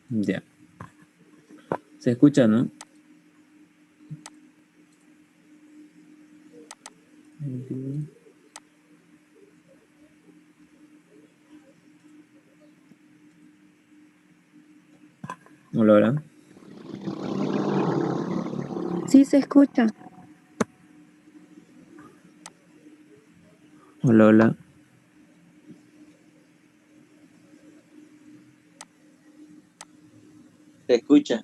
Ya. ¿Se escucha, no? Hola, hola. Sí, se escucha. Hola, hola. Se escucha.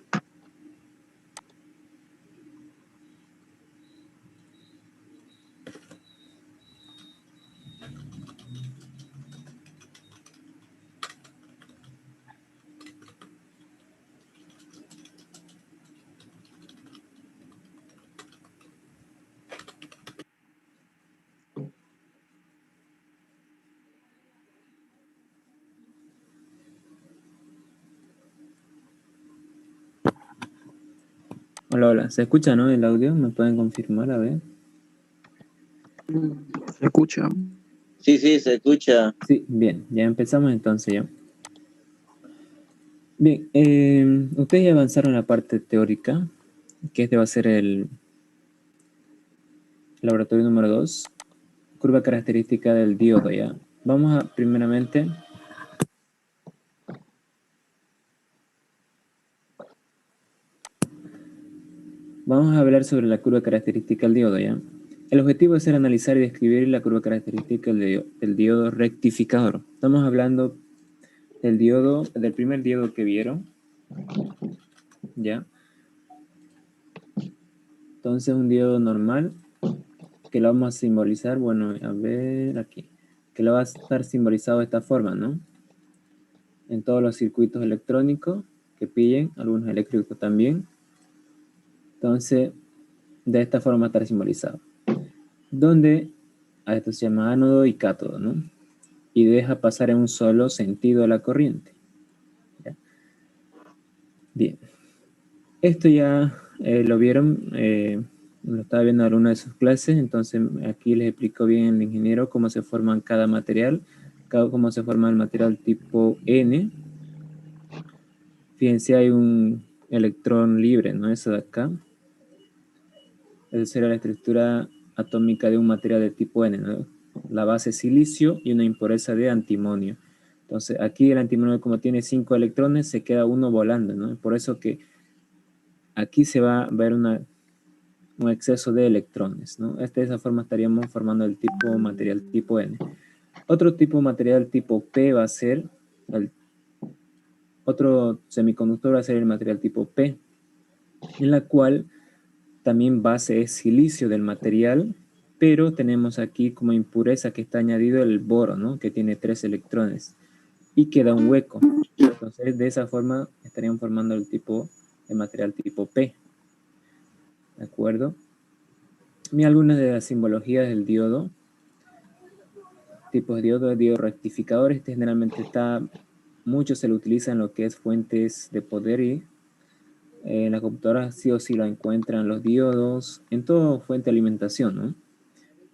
Hola, hola. ¿Se escucha, no? El audio, ¿me pueden confirmar? A ver. Se escucha. Sí, sí, se escucha. Sí, bien. Ya empezamos entonces ya. Bien, ustedes ya avanzaron en la parte teórica, que este va a ser el laboratorio número 2, curva característica del diodo, ¿ya? Vamos a, primeramente, vamos a hablar sobre la curva característica del diodo, ¿ya? El objetivo es analizar y describir la curva característica del diodo rectificador. Estamos hablando del diodo, del primer diodo que vieron, ¿ya? Entonces un diodo normal, que lo vamos a simbolizar, bueno, a ver aquí, que lo va a estar simbolizado de esta forma, ¿no? En todos los circuitos electrónicos que pillen, algunos eléctricos también. Entonces, de esta forma estar simbolizado. Donde a esto se llama ánodo y cátodo, ¿no? Y deja pasar en un solo sentido la corriente. ¿Ya? Bien. Esto ya lo vieron, lo estaba viendo en una de sus clases, entonces aquí les explicó bien el ingeniero cómo se forman cada material, cómo se forma el material tipo N. Fíjense, hay un electrón libre, ¿no? Eso de acá. Esa será la estructura atómica de un material de tipo N, ¿no? La base es silicio y una impureza de antimonio. Entonces, aquí el antimonio, como tiene 5 electrones, se queda uno volando, ¿no? Por eso que aquí se va a ver un exceso de electrones, ¿no? De esa forma estaríamos formando el tipo material tipo N. Otro tipo de material tipo P va a ser, otro semiconductor va a ser el material tipo P, en la cual también base es silicio del material, pero tenemos aquí como impureza que está añadido el boro, ¿no? Que tiene 3 electrones y queda un hueco. Entonces, de esa forma estarían formando el tipo de material tipo P. ¿De acuerdo? Mira algunas de las simbologías del diodo. Tipos de diodo rectificador. Este generalmente mucho se lo utiliza en lo que es fuentes de poder y en las computadoras sí o sí lo encuentran los diodos, en toda fuente de alimentación, ¿no?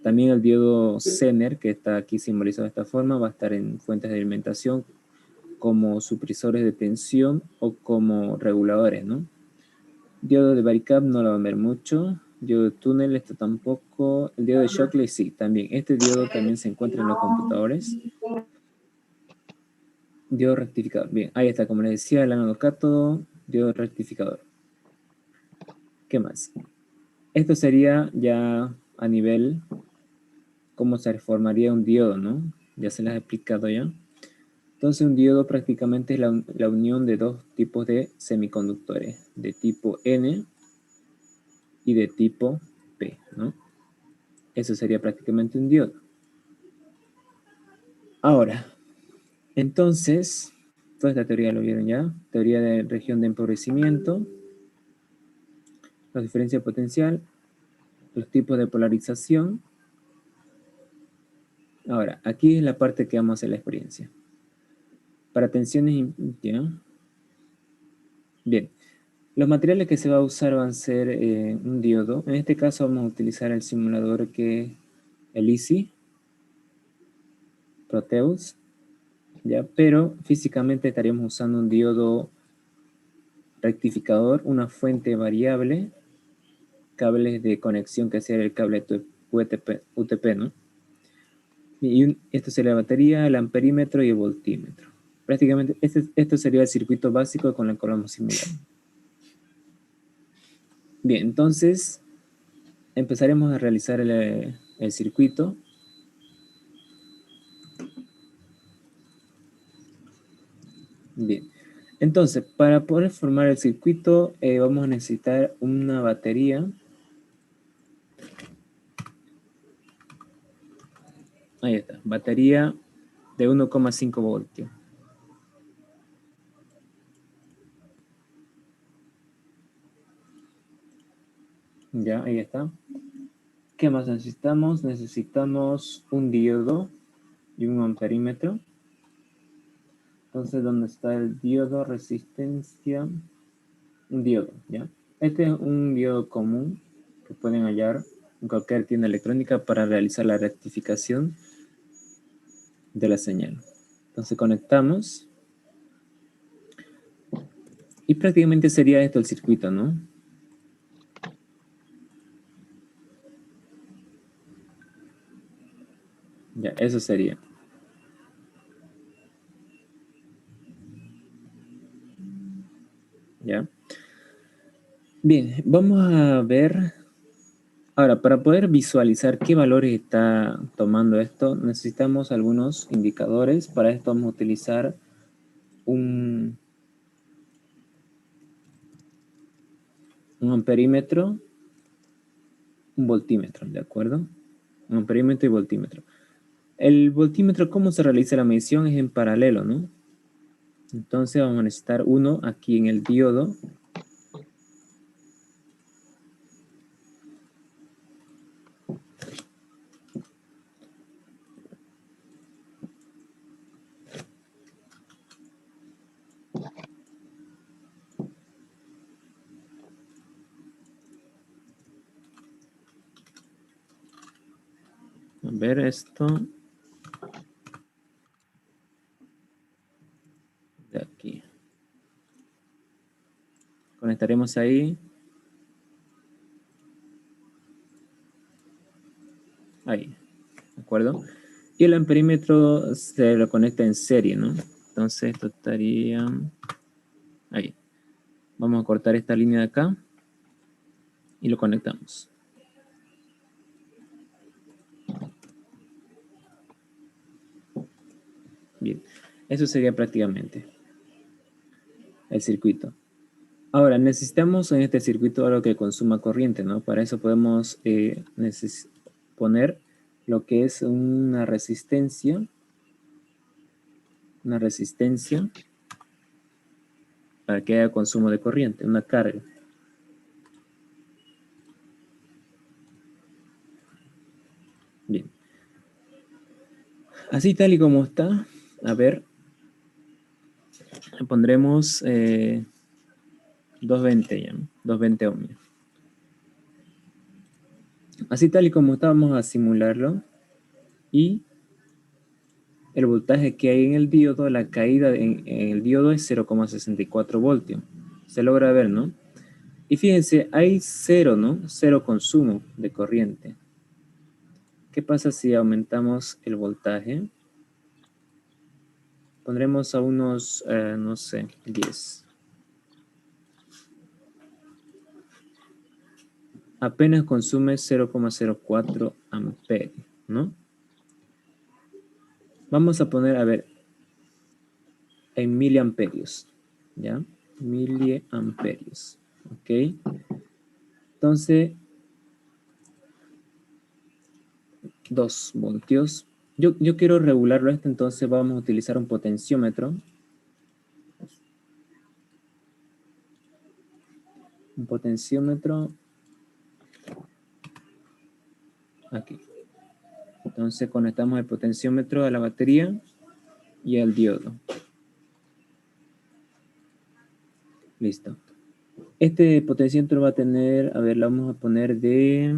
También el diodo Zener, que está aquí simbolizado de esta forma, va a estar en fuentes de alimentación como supresores de tensión o como reguladores, ¿no? Diodo de Baricap no lo van a ver mucho. Diodo de túnel, esto tampoco. El diodo de Shockley sí, también. Este diodo también se encuentra en los computadores. Diodo rectificador. Bien, ahí está, como les decía, el ánodo cátodo, diodo rectificador. ¿Qué más? Esto sería ya a nivel cómo se formaría un diodo, ¿no? Ya se las he explicado ya. Entonces un diodo prácticamente es la unión de dos tipos de semiconductores, de tipo N y de tipo P, ¿no? Eso sería prácticamente un diodo. Ahora, entonces, toda esta teoría lo vieron ya, teoría de región de empobrecimiento, la diferencia potencial, los tipos de polarización. Ahora, aquí es la parte que vamos a hacer la experiencia. Para tensiones, ¿ya? Bien, los materiales que se va a usar van a ser un diodo. En este caso vamos a utilizar el simulador que es el ICI, Proteus, ¿ya? Pero físicamente estaríamos usando un diodo rectificador, una fuente variable, cables de conexión que sea el cable UTP, ¿no? Y esto sería la batería, el amperímetro y el voltímetro. Prácticamente esto sería el circuito básico con el que lo vamos a simular. Bien, entonces empezaremos a realizar el circuito. Bien, entonces para poder formar el circuito vamos a necesitar una batería. Ahí está, batería de 1,5 voltios. Ya, ahí está. ¿Qué más necesitamos? Necesitamos un diodo y un amperímetro. Entonces, ¿dónde está el diodo? Resistencia. Un diodo, ¿ya? Este es un diodo común que pueden hallar en cualquier tienda electrónica para realizar la rectificación de la señal. Entonces conectamos. Y prácticamente sería esto el circuito, ¿no? Ya, eso sería. ¿Ya? Bien, vamos a ver. Ahora, para poder visualizar qué valores está tomando esto, necesitamos algunos indicadores. Para esto vamos a utilizar un amperímetro, un voltímetro, ¿de acuerdo? Un amperímetro y voltímetro. El voltímetro, ¿cómo se realiza la medición? Es en paralelo, ¿no? Entonces vamos a necesitar uno aquí en el diodo. A ver esto. De aquí. Conectaremos ahí. Ahí. ¿De acuerdo? Y el amperímetro se lo conecta en serie, ¿no? Entonces esto estaría ahí. Vamos a cortar esta línea de acá y lo conectamos. Bien, eso sería prácticamente el circuito. Ahora, necesitamos en este circuito algo que consuma corriente, ¿no? Para eso podemos poner lo que es una resistencia para que haya consumo de corriente, una carga. Bien. Así tal y como está, a ver, pondremos 220 ya, ¿no? 220 ohmios. Así tal y como está, vamos a simularlo. Y el voltaje que hay en el diodo, la caída en el diodo es 0,64 voltios. Se logra ver, ¿no? Y fíjense, hay cero, ¿no? Cero consumo de corriente. ¿Qué pasa si aumentamos el voltaje? Pondremos a unos, no sé, 10. Apenas consume 0,04 amperios, ¿no? Vamos a poner, a ver, en miliamperios, ¿ya? Miliamperios, ¿ok? Entonces, 2 voltios. Yo quiero regularlo esto, entonces vamos a utilizar un potenciómetro. Un potenciómetro aquí. Entonces conectamos el potenciómetro a la batería y al diodo. Listo. Este potenciómetro va a tener, a ver, la vamos a poner de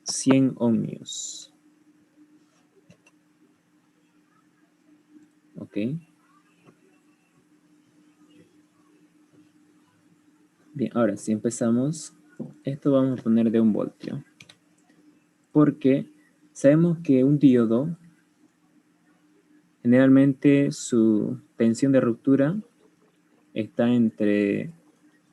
100 ohmios. Ok. Bien, ahora si empezamos, esto vamos a poner de 1 voltio. Porque sabemos que un diodo, generalmente su tensión de ruptura está entre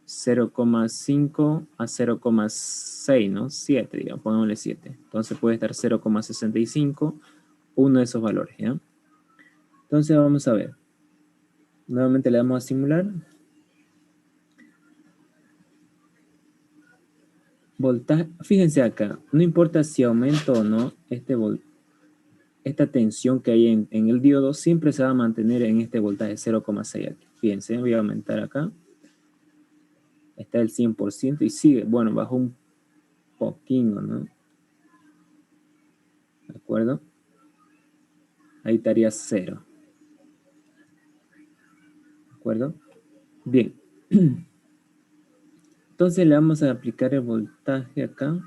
0,5 a 0,6, ¿no? 7, digamos, pongámosle 7. Entonces puede estar 0,65, uno de esos valores, ¿ya? Entonces vamos a ver. Nuevamente le damos a simular. Voltaje, fíjense acá, no importa si aumento o no esta tensión que hay en el diodo, siempre se va a mantener en este voltaje 0,6 aquí. Fíjense, voy a aumentar acá. Está el 100% y sigue, bueno, bajó un poquito, ¿no? ¿De acuerdo? Ahí estaría 0. ¿De acuerdo? Bien. Entonces le vamos a aplicar el voltaje acá.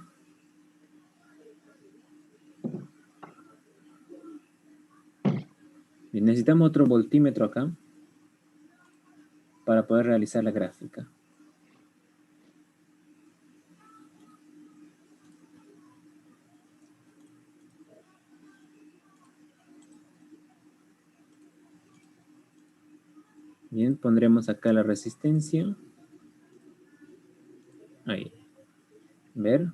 Bien, necesitamos otro voltímetro acá para poder realizar la gráfica. Bien, pondremos acá la resistencia. Ahí. Ver.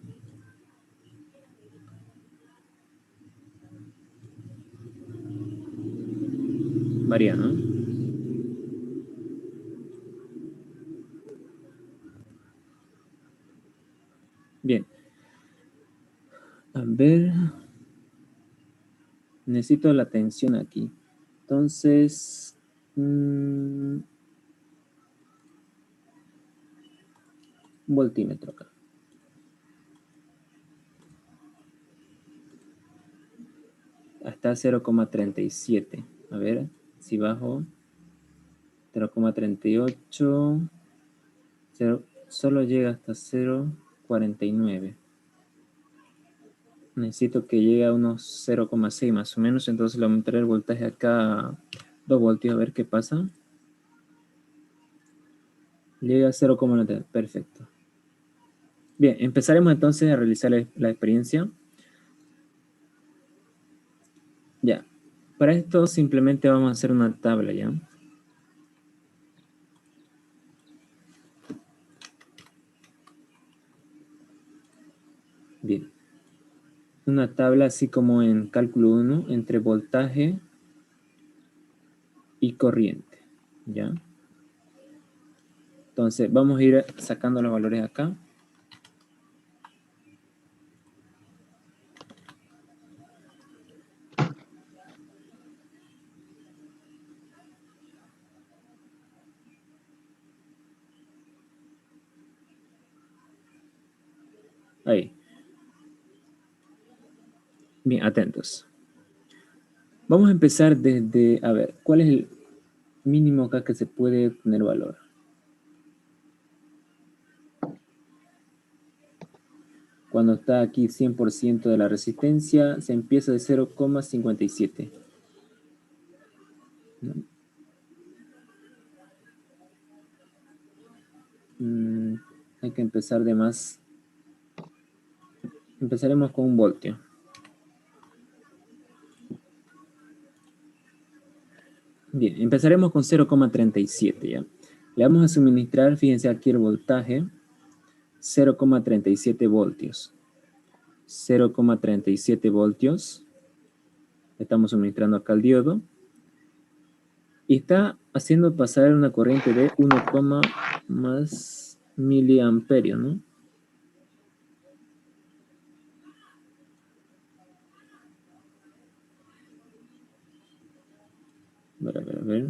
Varía, ¿no? Bien. A ver. Necesito la tensión aquí. Entonces... un voltímetro acá. Hasta 0,37. A ver si bajo 0,38. Solo llega hasta 0,49. Necesito que llegue a unos 0,6 más o menos. Entonces le aumentaré el voltaje acá a 2 voltios a ver qué pasa. Llega a 0,9. Perfecto. Bien, empezaremos entonces a realizar la experiencia. Ya. Para esto simplemente vamos a hacer una tabla, ¿ya? Bien. Una tabla así como en cálculo 1 entre voltaje y corriente, ¿ya? Entonces vamos a ir sacando los valores acá. Ahí. Bien, atentos. Vamos a empezar desde, a ver, ¿cuál es el mínimo acá que se puede tener valor? Cuando está aquí 100% de la resistencia, se empieza de 0,57. ¿No? Hay que empezar de más. Empezaremos con 1 voltio. Bien, empezaremos con 0,37, ¿ya? Le vamos a suministrar, fíjense aquí el voltaje, 0,37 voltios. 0,37 voltios. Estamos suministrando acá el diodo. Y está haciendo pasar una corriente de 1, más miliamperios, ¿no? A ver.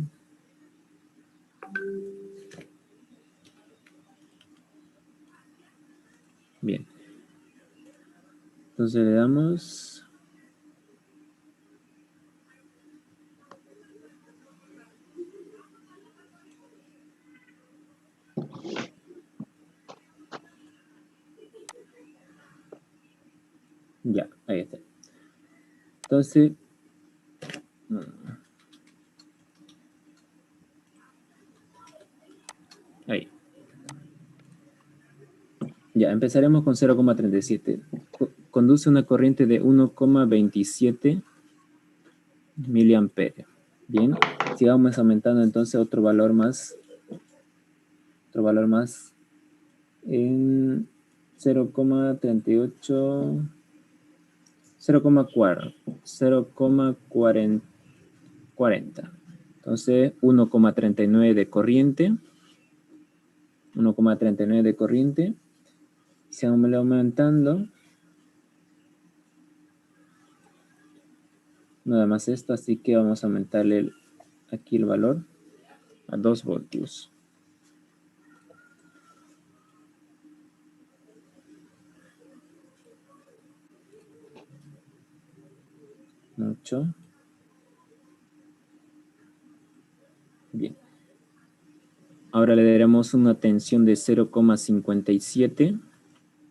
Bien. Entonces le damos... Ya, ahí está. Entonces... Ahí. Ya, empezaremos con 0,37. Conduce una corriente de 1,27 miliamperios. Bien, sigamos aumentando entonces otro valor más en 0,38, 0,40. Entonces 1,39 de corriente. 1,39 de corriente. Se va aumentando. Nada más esto, así que vamos a aumentarle aquí el valor a 2 voltios. Mucho. Bien. Ahora le daremos una tensión de 0,57.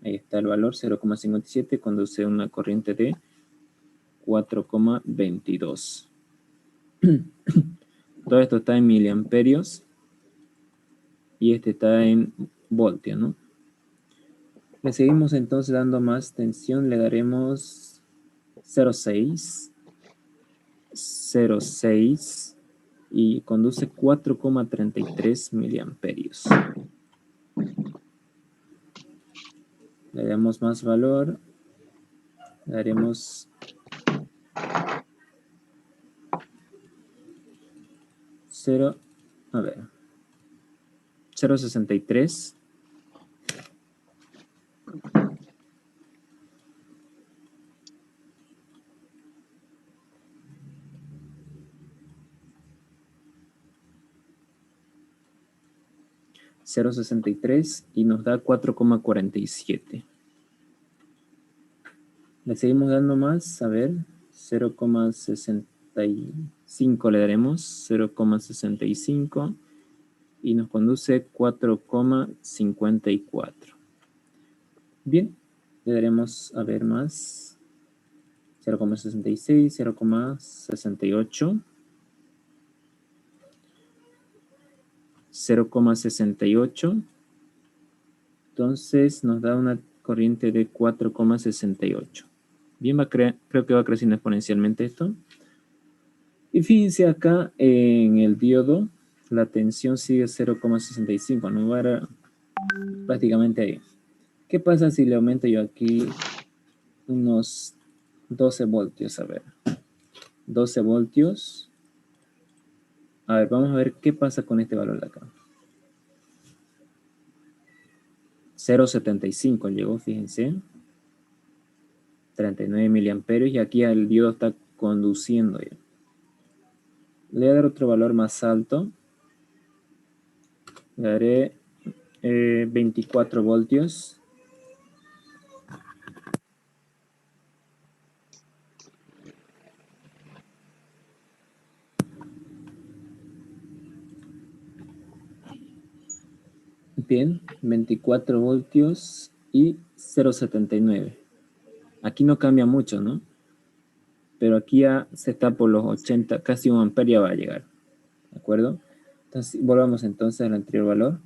Ahí está el valor, 0,57. Conduce una corriente de 4,22. Todo esto está en miliamperios. Y este está en voltios, ¿no? Le seguimos entonces dando más tensión. Le daremos 0,6. 0,6. Y conduce 4,33 miliamperios. Le damos más valor. Le daremos 0,63. 0,63 y nos da 4,47. Le seguimos dando más, a ver, 0,65 le daremos, 0,65 y nos conduce 4,54. Bien, le daremos, a ver, más, 0,66, 0,68. 0,68. Entonces nos da una corriente de 4,68. Bien, creo que va creciendo exponencialmente esto. Y fíjense acá en el diodo, la tensión sigue 0,65, no va prácticamente ahí. ¿Qué pasa si le aumento yo aquí unos 12 voltios? A ver, 12 voltios. A ver, vamos a ver qué pasa con este valor de acá. 0,75 llegó, fíjense. 39 miliamperios y aquí el diodo está conduciendo ya. Le voy a dar otro valor más alto. Le daré 24 voltios. Bien, 24 voltios y 0,79. Aquí no cambia mucho, ¿no? Pero aquí ya se está por los 80, casi 1 amperio va a llegar. ¿De acuerdo? Entonces, volvamos entonces al anterior valor.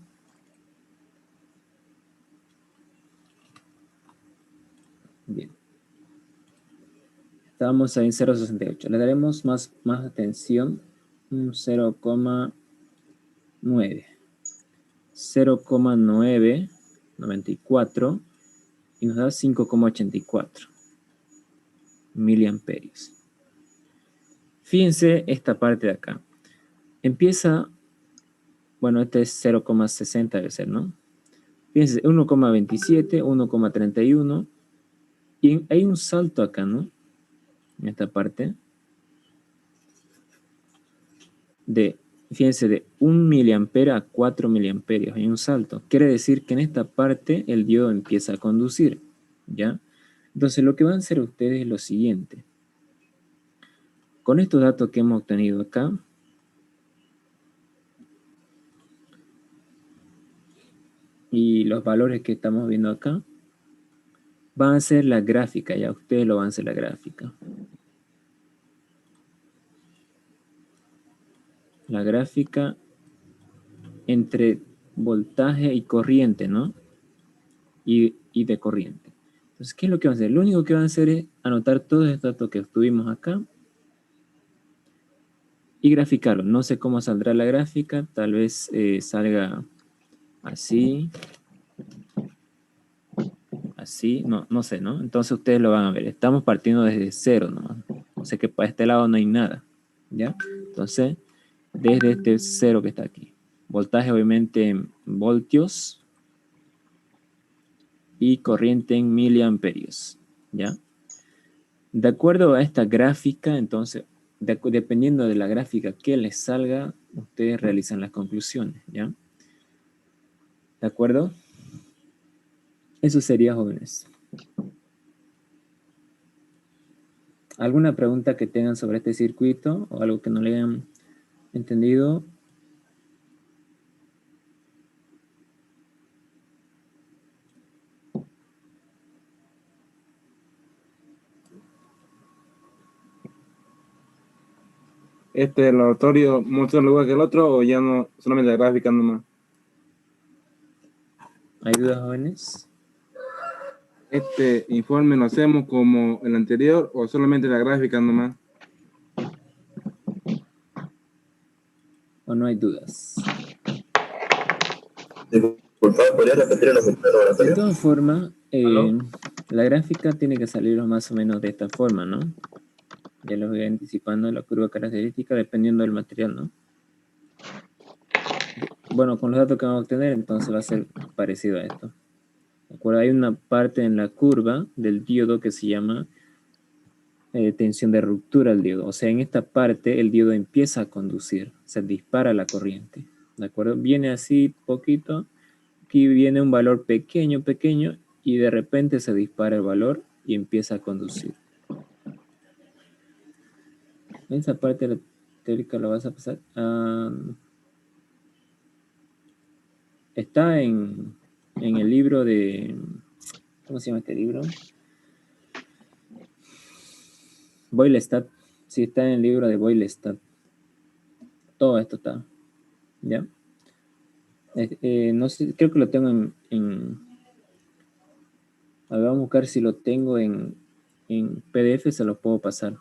Bien. Estábamos ahí en 0,68. Le daremos más atención. 0,9. 0,994 y nos da 5,84 miliamperios. Fíjense esta parte de acá. Empieza, bueno, este es 0,60 debe ser, ¿no? Fíjense, 1,27, 1,31 y hay un salto acá, ¿no? En esta parte fíjense, de 1 miliampera a 4 miliamperios. Hay un salto. Quiere decir que en esta parte el diodo empieza a conducir, ¿ya? Entonces lo que van a hacer ustedes es lo siguiente. Con estos datos que hemos obtenido acá, y los valores que estamos viendo acá, van a ser la gráfica, ya ustedes lo van a hacer la gráfica. La gráfica entre voltaje y corriente, ¿no? y de corriente. Entonces, ¿qué es lo que van a hacer? Lo único que van a hacer es anotar todos estos datos que obtuvimos acá y graficarlo. No sé cómo saldrá la gráfica, tal vez salga así, así, no sé, ¿no? Entonces ustedes lo van a ver. Estamos partiendo desde cero nomás. O sea que para este lado no hay nada, ¿ya? Entonces, desde este cero que está aquí. Voltaje obviamente en voltios y corriente en miliamperios, ¿ya? De acuerdo a esta gráfica, entonces, dependiendo de la gráfica que les salga, ustedes realizan las conclusiones, ¿ya? ¿De acuerdo? Eso sería, jóvenes. ¿Alguna pregunta que tengan sobre este circuito o algo que no le hayan entendido? ¿El laboratorio muestra lo igual que el otro o ya no, solamente la gráfica nomás? ¿Hay dudas, jóvenes? ¿Este informe lo hacemos como el anterior o solamente la gráfica nomás? ¿O no hay dudas? Disculpa, ¿podría repetir la pregunta del De laboratorio? todas formas, ¿Aló? la gráfica tiene que salir más o menos de esta forma, ¿no? Ya les voy anticipando la curva característica dependiendo del material, ¿no? Bueno, con los datos que vamos a obtener, entonces va a ser parecido a esto. ¿De acuerdo? Hay una parte en la curva del diodo que se llama tensión de ruptura del diodo. O sea, en esta parte el diodo empieza a conducir, se dispara la corriente. ¿De acuerdo? Viene así poquito, aquí viene un valor pequeño, pequeño, y de repente se dispara el valor y empieza a conducir. Esa parte de la teórica la vas a pasar. Está en el libro de... ¿Cómo se llama este libro? Boylestad. Sí, está en el libro de Boylestad. Todo esto está. ¿Ya? No sé, creo que lo tengo a ver, vamos a buscar si lo tengo en PDF, se lo puedo pasar.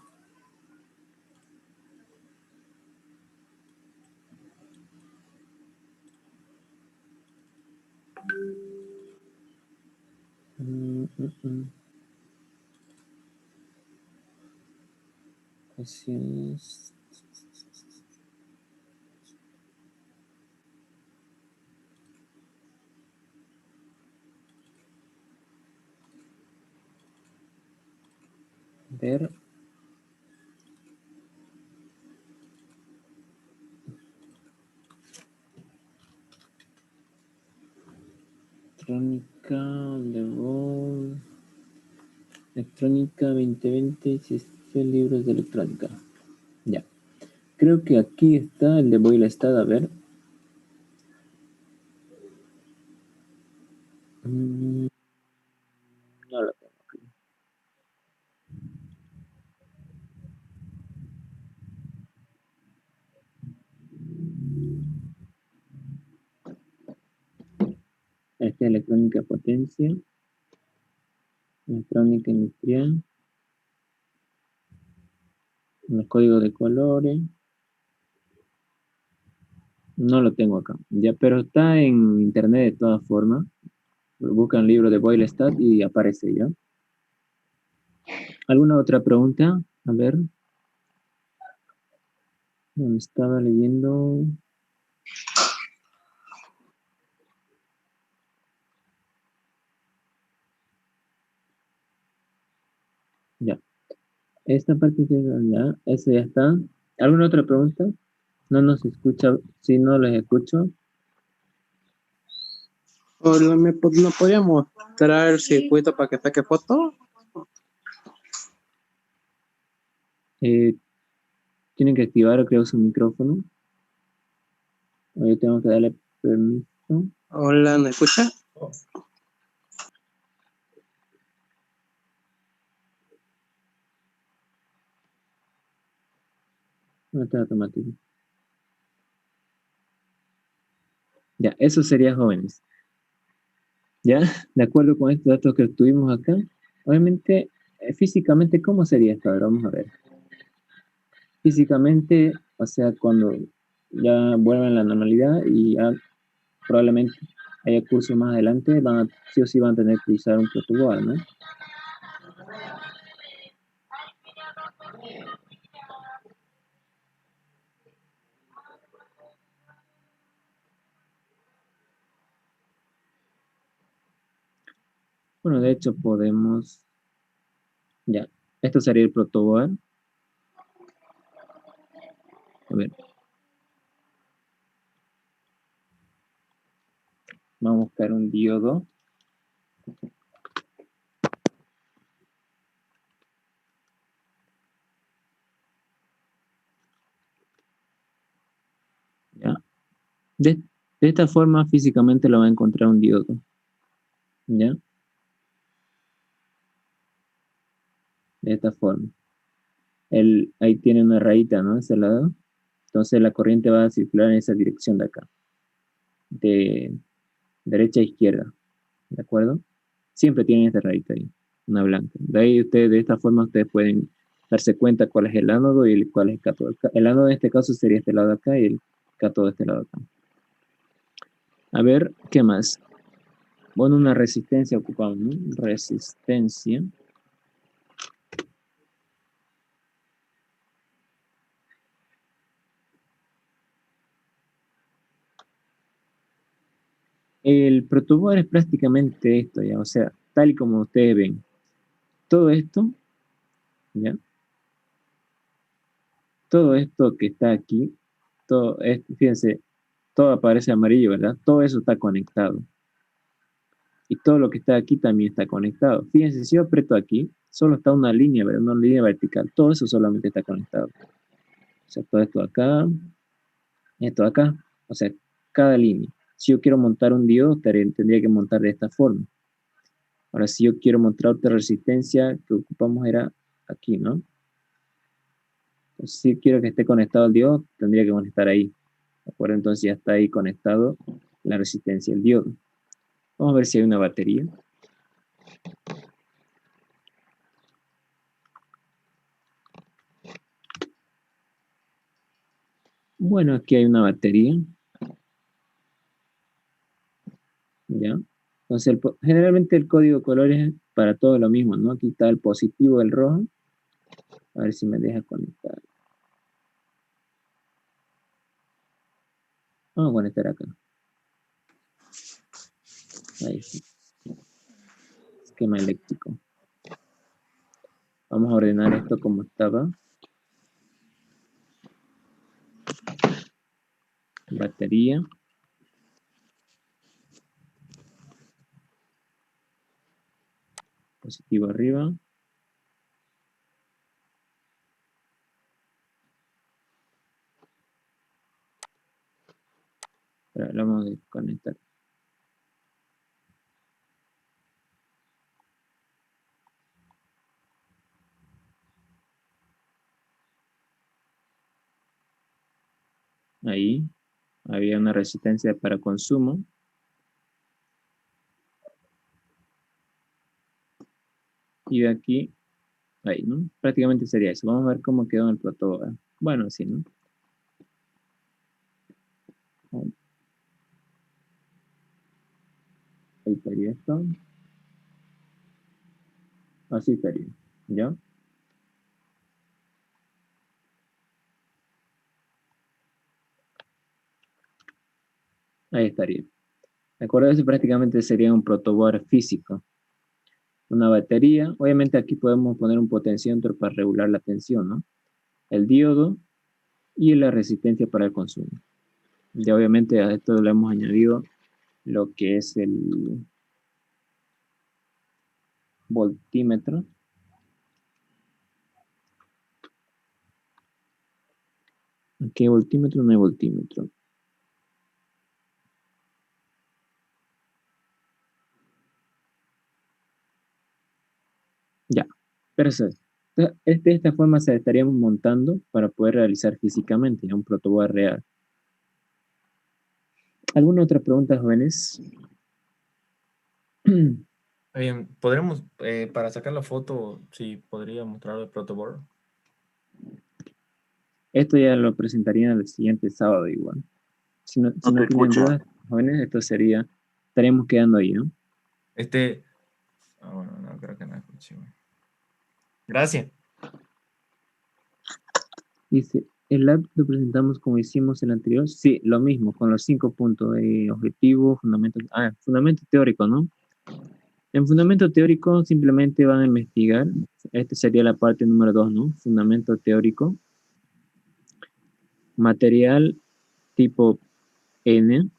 Así es. Ver. Electrónica, de voz. Electrónica 2020, Sistema libros de electrónica. Ya. Creo que aquí está el de Boylestad, a ver. No lo tengo aquí. Esta es electrónica potencia. Electrónica industrial. Los códigos de colores. No lo tengo acá. Ya, pero está en internet de todas formas. Buscan libro de Boylestad y aparece ya. ¿Alguna otra pregunta? A ver. Estaba leyendo. Ya. Esta parte ya. Esa ya está. ¿Alguna otra pregunta? No nos escucha. Si no les escucho. Hola, ¿no podría mostrar el circuito para que saque foto? Tienen que activar, creo, su micrófono. O yo tengo que darle permiso. Hola, ¿me escucha? No está automático. Ya, eso sería, jóvenes. ¿Ya? De acuerdo con estos datos que tuvimos acá, obviamente, físicamente, ¿cómo sería esto? A ver, vamos a ver. Físicamente, o sea, cuando ya vuelvan a la normalidad y ya probablemente haya cursos más adelante, sí o sí van a tener que usar un protoboard, ¿no? Bueno, de hecho podemos, ya, esto sería el protoboard. A ver. Vamos a buscar un diodo. ¿Ya? De esta forma físicamente lo va a encontrar un diodo. ¿Ya? De esta forma. Ahí tiene una rayita, ¿no? Ese lado. Entonces la corriente va a circular en esa dirección de acá. De derecha a izquierda. ¿De acuerdo? Siempre tienen esta rayita ahí. Una blanca. De ahí de esta forma ustedes pueden darse cuenta cuál es el ánodo y cuál es el cátodo. El ánodo en este caso sería este lado de acá y el cátodo de este lado de acá. A ver, ¿qué más? Bueno, una resistencia ocupamos, ¿no? Resistencia. El protoboard es prácticamente esto, ¿ya? O sea, tal y como ustedes ven. Todo esto, ¿ya? Todo esto que está aquí, todo esto, fíjense, todo aparece amarillo, ¿verdad? Todo eso está conectado. Y todo lo que está aquí también está conectado. Fíjense, si yo aprieto aquí, solo está una línea, ¿verdad? Una línea vertical. Todo eso solamente está conectado. O sea, todo esto acá, esto acá. O sea, cada línea. Si yo quiero montar un diodo, tendría que montar de esta forma. Ahora, si yo quiero montar otra resistencia, que ocupamos era aquí, ¿no? Entonces, si quiero que esté conectado al diodo, tendría que conectar ahí. ¿De acuerdo? Entonces ya está ahí conectado la resistencia del diodo. Vamos a ver si hay una batería. Bueno, aquí hay una batería. ¿Ya? Entonces, generalmente el código de colores para todo lo mismo, ¿no? Aquí está el positivo, el rojo. A ver si me deja conectar. Vamos a conectar acá. Ahí sí. Esquema eléctrico. Vamos a ordenar esto como estaba. Batería. Positivo arriba. Ahora lo vamos a desconectar. Ahí. Había una resistencia para consumo. Y de aquí, ahí, ¿no? Prácticamente sería eso. Vamos a ver cómo quedó en el protoboard. Bueno, así, ¿no? Ahí estaría esto. Así estaría, ¿ya? Ahí estaría. ¿De acuerdo? Eso prácticamente sería un protoboard físico. Una batería. Obviamente aquí podemos poner un potenciómetro para regular la tensión, ¿no? El diodo y la resistencia para el consumo. Ya obviamente a esto le hemos añadido lo que es el voltímetro. Aquí hay voltímetro, no hay voltímetro. Ya, perfecto. De esta forma se estaríamos montando para poder realizar físicamente un protoboard real. ¿Alguna otra pregunta, jóvenes? Podremos, para sacar la foto, si podría mostrar el protoboard. Esto ya lo presentaría el siguiente sábado igual. Si no tienen dudas, jóvenes, esto sería, estaremos quedando ahí, ¿no? Bueno, no, creo que no escuché. Gracias. Dice, el lab lo presentamos como hicimos el anterior. Sí, lo mismo, con los 5 puntos de objetivo, fundamento teórico, ¿no? En fundamento teórico simplemente van a investigar, esta sería la parte número 2, ¿no? Fundamento teórico, material tipo N,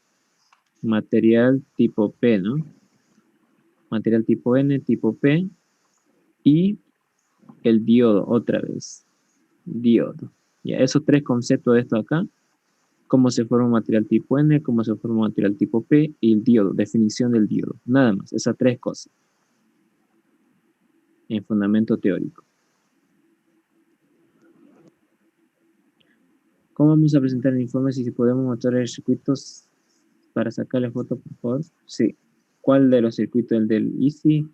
material tipo P, ¿no? Material tipo N, tipo P, y el diodo, otra vez, diodo. Ya, esos 3 conceptos de esto acá, cómo se forma un material tipo N, cómo se forma un material tipo P, y el diodo, definición del diodo, nada más, esas 3 cosas, en fundamento teórico. ¿Cómo vamos a presentar el informe? Si podemos mostrar los circuitos para sacarle foto, por favor. Sí. ¿Cuál de los circuitos? ¿El del Easy,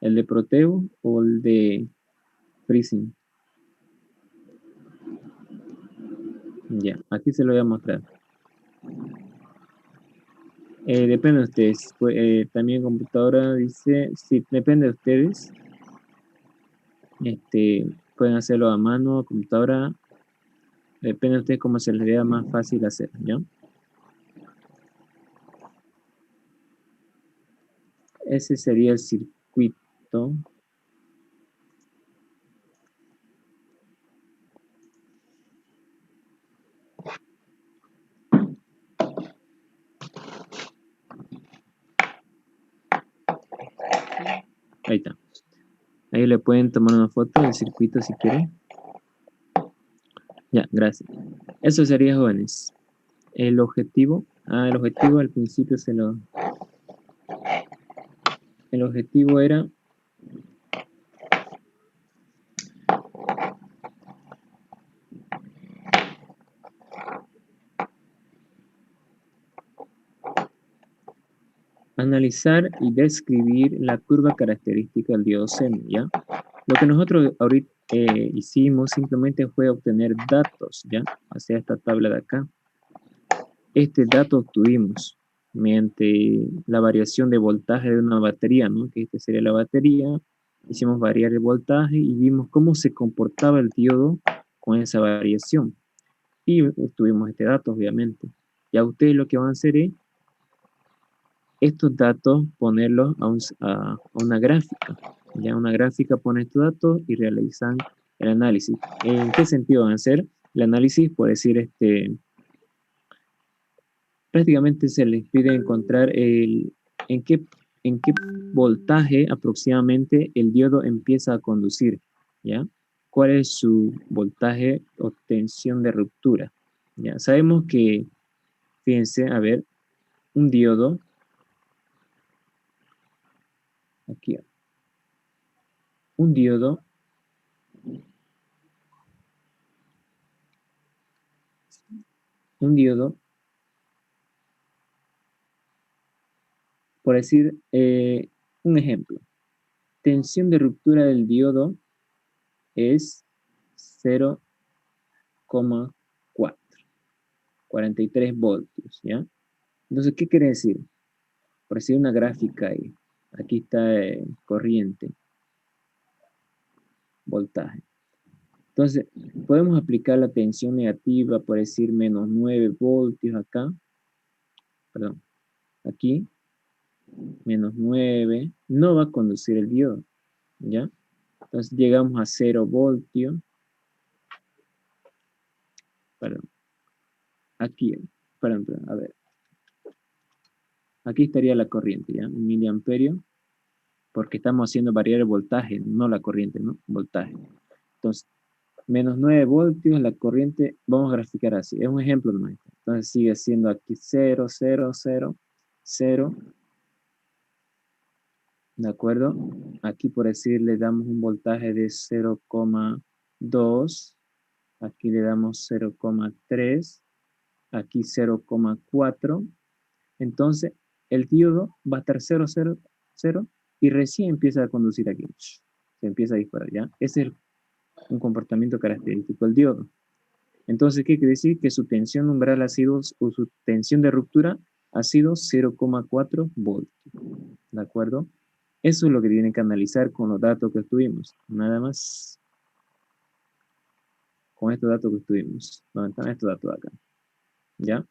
el de Proteo o el de Freezing? Ya, aquí se lo voy a mostrar. Depende de ustedes. También computadora dice, sí, depende de ustedes. Pueden hacerlo a mano, computadora. Depende de ustedes cómo se les vea más fácil hacer, ¿ya? Ese sería el circuito. Ahí está. Ahí le pueden tomar una foto del circuito si quieren. Ya, gracias. Eso sería, jóvenes. El objetivo al principio el objetivo era analizar y describir la curva característica del diodo seno, ¿ya? Lo que nosotros ahorita hicimos simplemente fue obtener datos, ¿ya? Hacia esta tabla de acá. Este dato obtuvimos mediante la variación de voltaje de una batería, ¿no? Que esta sería la batería. Hicimos variar el voltaje y vimos cómo se comportaba el diodo con esa variación. Y obtuvimos este dato, obviamente. Ya ustedes lo que van a hacer es estos datos ponerlos a una gráfica. Ya una gráfica pone estos datos y realizan el análisis. ¿En qué sentido van a hacer el análisis? Por decir, prácticamente se les pide encontrar en qué voltaje aproximadamente el diodo empieza a conducir, ¿ya? ¿Cuál es su voltaje o tensión de ruptura? Ya sabemos que, fíjense, a ver, un diodo, aquí, un diodo por decir un ejemplo, tensión de ruptura del diodo es 0,4, 43 voltios, ¿ya? Entonces, ¿qué quiere decir? Por decir una gráfica ahí, aquí está corriente, voltaje. Entonces, podemos aplicar la tensión negativa, por decir menos 9 voltios acá, perdón, aquí, menos 9, no va a conducir el diodo, ¿ya? Entonces llegamos a 0 voltios, perdón, aquí, perdón, a ver, aquí estaría la corriente, ¿ya? Un miliamperio, porque estamos haciendo variar el voltaje, no la corriente, ¿no? Voltaje. Entonces, menos 9 voltios, la corriente, vamos a graficar así, es un ejemplo nomás. Entonces sigue siendo aquí 0, 0, 0, 0, ¿de acuerdo? Aquí por decir le damos un voltaje de 0,2, aquí le damos 0,3, aquí 0,4, entonces el diodo va a estar 0, 0, 0, y recién empieza a conducir aquí. Se empieza a disparar, ¿ya? Ese es un comportamiento característico del diodo. Entonces, ¿qué quiere decir? Que su tensión umbral ha sido, o su tensión de ruptura ha sido 0,4 voltios. ¿De acuerdo? Eso es lo que tienen que analizar con los datos que estuvimos. Nada más. Con estos datos que estuvimos. ¿Dónde están estos datos de acá? ¿Ya?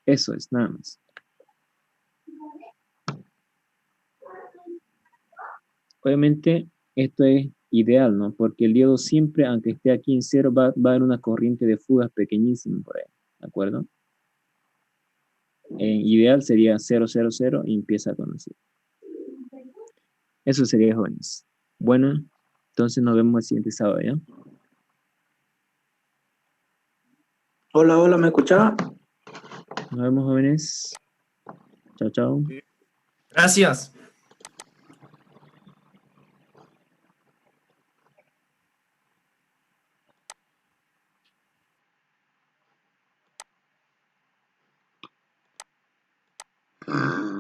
Eso es, nada más. Obviamente, esto es ideal, ¿no? Porque el diodo siempre, aunque esté aquí en 0, va a haber una corriente de fugas pequeñísima por ahí. ¿De acuerdo? Ideal sería 0, 0, 0 y empieza a conocer. Eso sería, jóvenes. Bueno, entonces nos vemos el siguiente sábado, ¿ya? Hola, hola, ¿me escuchaba? Nos vemos, jóvenes. Chao, chao. Gracias. Ah.